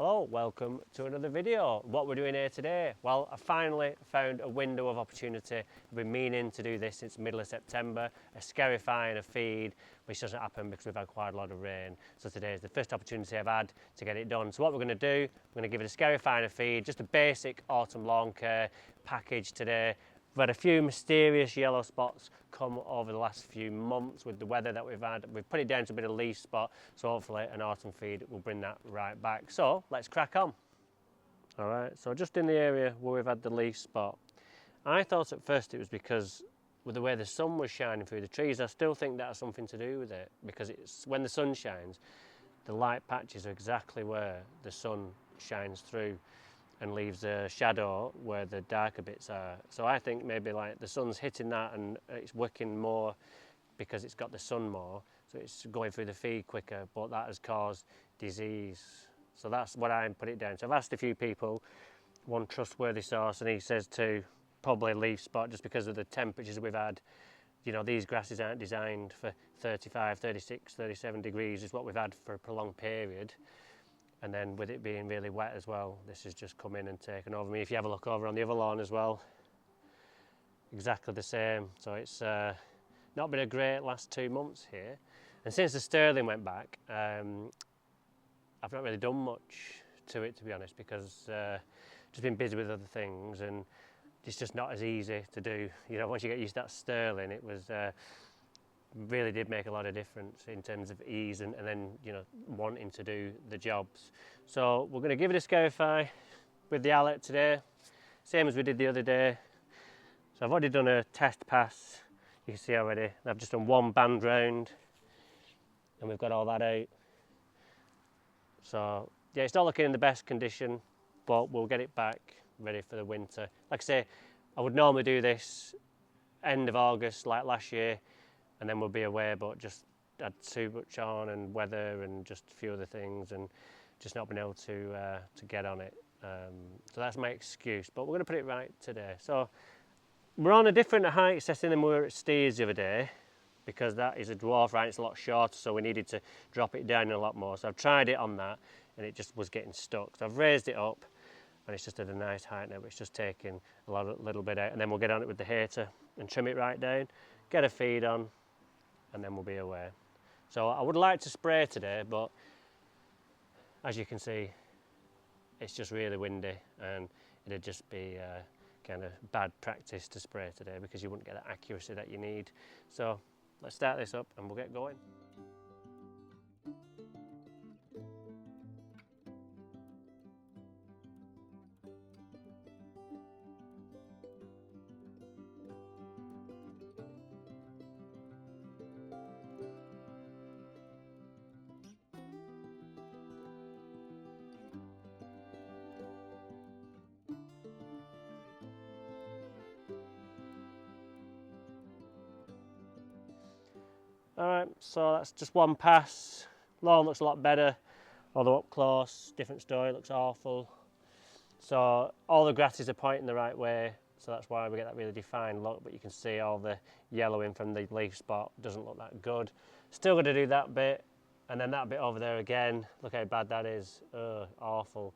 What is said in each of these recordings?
Hello, welcome to another video. What we're doing here today? Well, I finally found a window of opportunity. I've been meaning to do this since the middle of September, a scarify and a feed, which doesn't happen because we've had quite a lot of rain. So today is the first opportunity I've had to get it done. So what we're going to do, we're going to give it a scarify and a feed, just a basic autumn lawn care package today. We've had a few mysterious yellow spots come over the last few months with the weather that we've had. We've put it down to a bit of leaf spot, so hopefully an autumn feed will bring that right back. So let's crack on. All right, so just in the area where we've had the leaf spot, I thought at first it was because with the way the sun was shining through the trees. I still think that has something to do with it, because it's when the sun shines, the light patches are exactly where the sun shines through and leaves a shadow where the darker bits are. So I think maybe like the sun's hitting that and it's working more because it's got the sun more, so it's going through the feed quicker, but that has caused disease. So that's what I put it down. So I've asked a few people, one trustworthy source, and he says to probably leaf spot, just because of the temperatures we've had. You know, these grasses aren't designed for 35, 36, 37 degrees is what we've had for a prolonged period. And then with it being really wet as well, this has just come in and taken over me. If you have a look over on the other lawn as well, exactly the same. So it's not been a great last 2 months here. And since the sterling went back, I've not really done much to it, to be honest, because just been busy with other things, and it's just not as easy to do. You know, once you get used to that sterling, it was really did make a lot of difference in terms of ease and then, you know, wanting to do the jobs. So we're going to give it a scarify with the outlet today, same as we did the other day. So I've already done a test pass, you can see already. I've just done one band round and we've got all that out. So yeah, it's not looking in the best condition, but we'll get it back ready for the winter. Like I say, I would normally do this end of August like last year, and then we'll be away, but just had too much on and weather and just a few other things, and just not been able to get on it. So that's my excuse, but we're going to put it right today. So we're on a different height setting than we were at Steve's the other day, because that is a dwarf, right? It's a lot shorter, so we needed to drop it down a lot more. So I've tried it on that, and it just was getting stuck. So I've raised it up, and it's just at a nice height now, but it's just taking a little bit out, and then we'll get on it with the hater and trim it right down, get a feed on, and then we'll be away. So I would like to spray today, but as you can see, it's just really windy, and it'd just be kind of bad practice to spray today because you wouldn't get that accuracy that you need. So let's start this up and we'll get going. Alright, so that's just one pass. Lawn looks a lot better, although up close, different story, looks awful. So all the grasses are pointing the right way, so that's why we get that really defined look, but you can see all the yellowing from the leaf spot doesn't look that good. Still got to do that bit, and then that bit over there again. Look how bad that is, awful.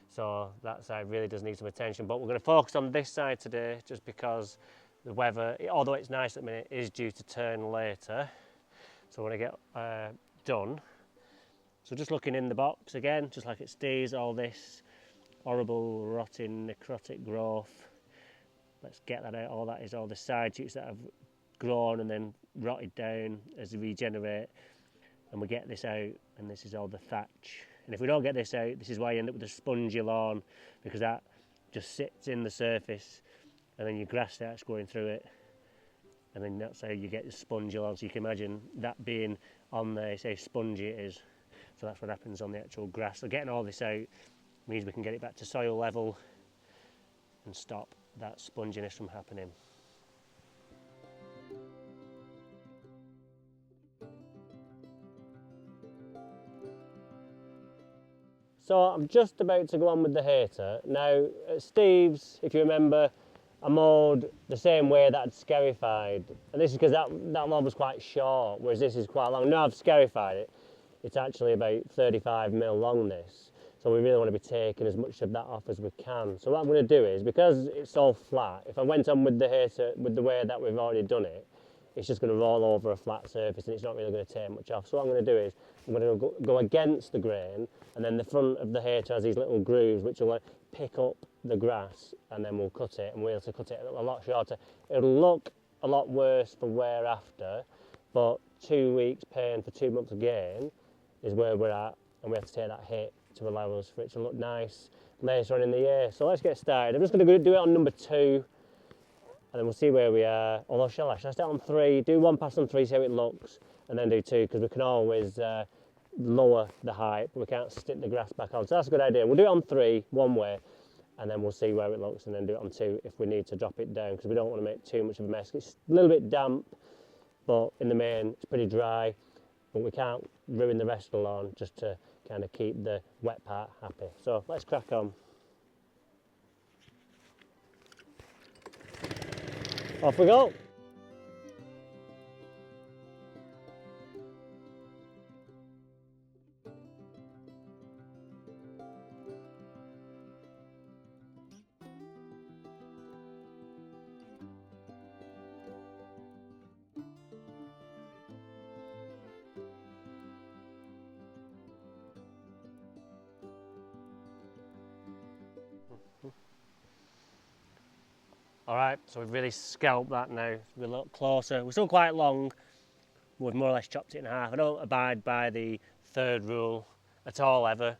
So that side really does need some attention, but we're going to focus on this side today just because the weather, although it's nice at the minute, is due to turn later. So when I get done, so just looking in the box again, just like it stays, all this horrible rotting necrotic growth, let's get that out. All that is all the side shoots that have grown and then rotted down as they regenerate, and we get this out, and this is all the thatch. And if we don't get this out, this is why you end up with a spongy lawn, because that just sits in the surface and then your grass starts going through it. And then that's how you get the spongy lawn. So you can imagine that being on there, say spongy it is. So that's what happens on the actual grass. So getting all this out means we can get it back to soil level and stop that sponginess from happening. So I'm just about to go on with the hater. Now at Steve's, if you remember, I mowed the same way that I'd scarified, and this is because that lawn was quite short, whereas this is quite long. Now I've scarified it, it's actually about 35 mil long this. So we really want to be taking as much of that off as we can. So what I'm going to do is, because it's all flat, if I went on with the hater, with the way that we've already done it, it's just going to roll over a flat surface and it's not really going to take much off. So what I'm going to do is, I'm going to go against the grain, and then the front of the hater has these little grooves which will pick up the grass, and then we'll cut it, and we'll to cut it a lot shorter. It'll look a lot worse for wear after, but 2 weeks pain for 2 months gain is where we're at, and we have to take that hit to allow us for it to look nice later on in the year. So let's get started. I'm just going to do it on number 2, and then we'll see where we are. Although shall I start on 3, do 1 pass on 3, see how it looks, and then do 2, because we can always lower the height, but we can't stick the grass back on. So that's a good idea. We'll do it on 3, one way, and then we'll see where it looks, and then do it on 2 if we need to drop it down, because we don't want to make too much of a mess. It's a little bit damp, but in the main it's pretty dry, but we can't ruin the rest of the lawn just to kind of keep the wet part happy. So let's crack on. Off we go. Alright, so we've really scalped that now. We're a little closer. We're still quite long. We've more or less chopped it in half. I don't abide by the 3rd rule at all ever,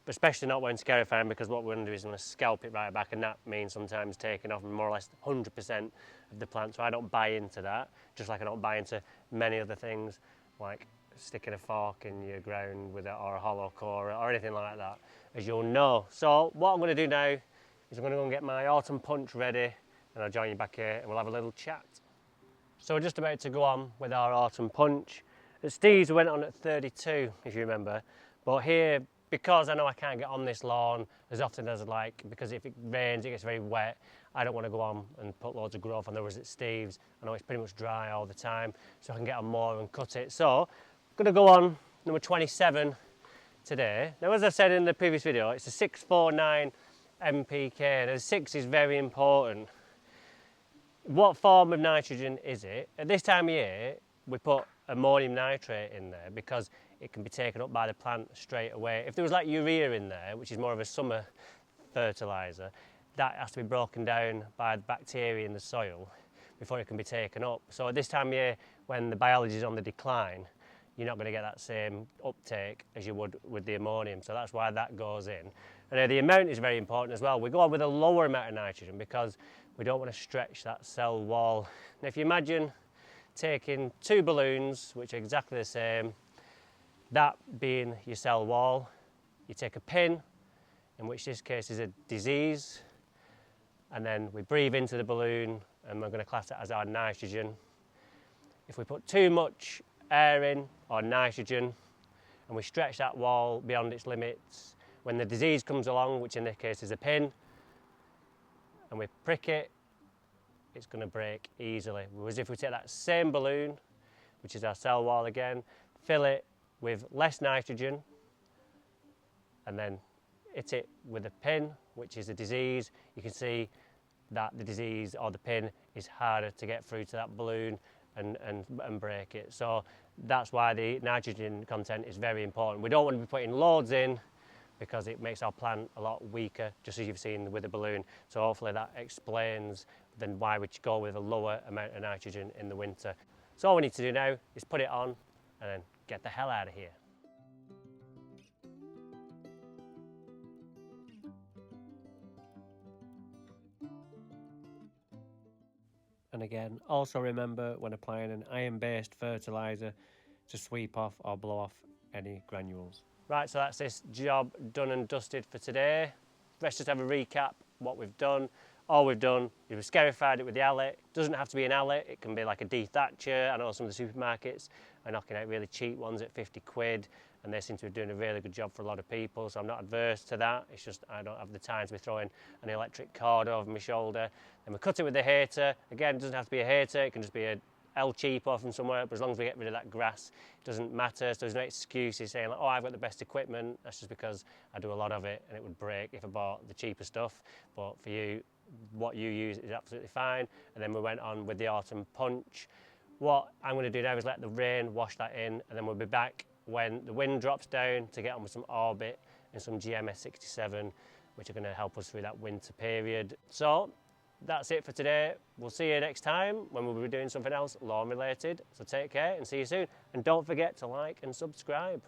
but especially not when scarifying, because what we're going to do is going to scalp it right back, and that means sometimes taking off more or less 100% of the plant. So I don't buy into that, just like I don't buy into many other things like sticking a fork in your ground with it, or a hollow core or anything like that, as you'll know. So what I'm going to do now is I'm going to go and get my autumn punch ready, and I'll join you back here and we'll have a little chat. So we're just about to go on with our autumn punch. At Steve's we went on at 32, if you remember, but here, because I know I can't get on this lawn as often as I'd like, because if it rains it gets very wet, I don't want to go on and put loads of growth on. Whereas at Steve's, I know it's pretty much dry all the time, so I can get on more and cut it. So I'm going to go on number 27 today. Now, as I said in the previous video, it's a 649 MPK. Now 6 is very important. What form of nitrogen is it? At this time of year, we put ammonium nitrate in there because it can be taken up by the plant straight away. If there was like urea in there, which is more of a summer fertiliser, that has to be broken down by the bacteria in the soil before it can be taken up. So at this time of year, when the biology is on the decline, you're not going to get that same uptake as you would with the ammonium. So that's why that goes in. And the amount is very important as well. We go on with a lower amount of nitrogen because we don't want to stretch that cell wall. Now if you imagine taking 2 balloons, which are exactly the same, that being your cell wall, you take a pin, in which this case is a disease, and then we breathe into the balloon and we're going to class it as our nitrogen. If we put too much air in, or nitrogen, and we stretch that wall beyond its limits, when the disease comes along, which in this case is a pin, and we prick it, it's going to break easily. Whereas if we take that same balloon, which is our cell wall again, fill it with less nitrogen, and then hit it with a pin, which is a disease, you can see that the disease or the pin is harder to get through to that balloon and break it. So that's why the nitrogen content is very important. We don't want to be putting loads in because it makes our plant a lot weaker, just as you've seen with the balloon. So hopefully that explains then why we go with a lower amount of nitrogen in the winter. So all we need to do now is put it on and then get the hell out of here. And again, also remember when applying an iron-based fertiliser to sweep off or blow off any granules. Right, so that's this job done and dusted for today. Let's just have a recap what we've done. All we've done is we've scarified it with the allet. It doesn't have to be an allet, it can be like a dethatcher. I know some of the supermarkets are knocking out really cheap ones at 50 quid, and they seem to be doing a really good job for a lot of people, so I'm not adverse to that. It's just I don't have the time to be throwing an electric cord over my shoulder. Then we cut it with the hater. Again, it doesn't have to be a hater, it can just be a El Cheapo from somewhere, but as long as we get rid of that grass, it doesn't matter. So there's no excuses saying like, oh, I've got the best equipment. That's just because I do a lot of it and it would break if I bought the cheaper stuff. But for you, what you use is absolutely fine. And then we went on with the autumn punch. What I'm going to do now is let the rain wash that in, and then we'll be back when the wind drops down to get on with some ORB-IT and some GMS 67, which are going to help us through that winter period. So that's it for today. We'll see you next time when we'll be doing something else lawn related. So take care and see you soon. And don't forget to like and subscribe.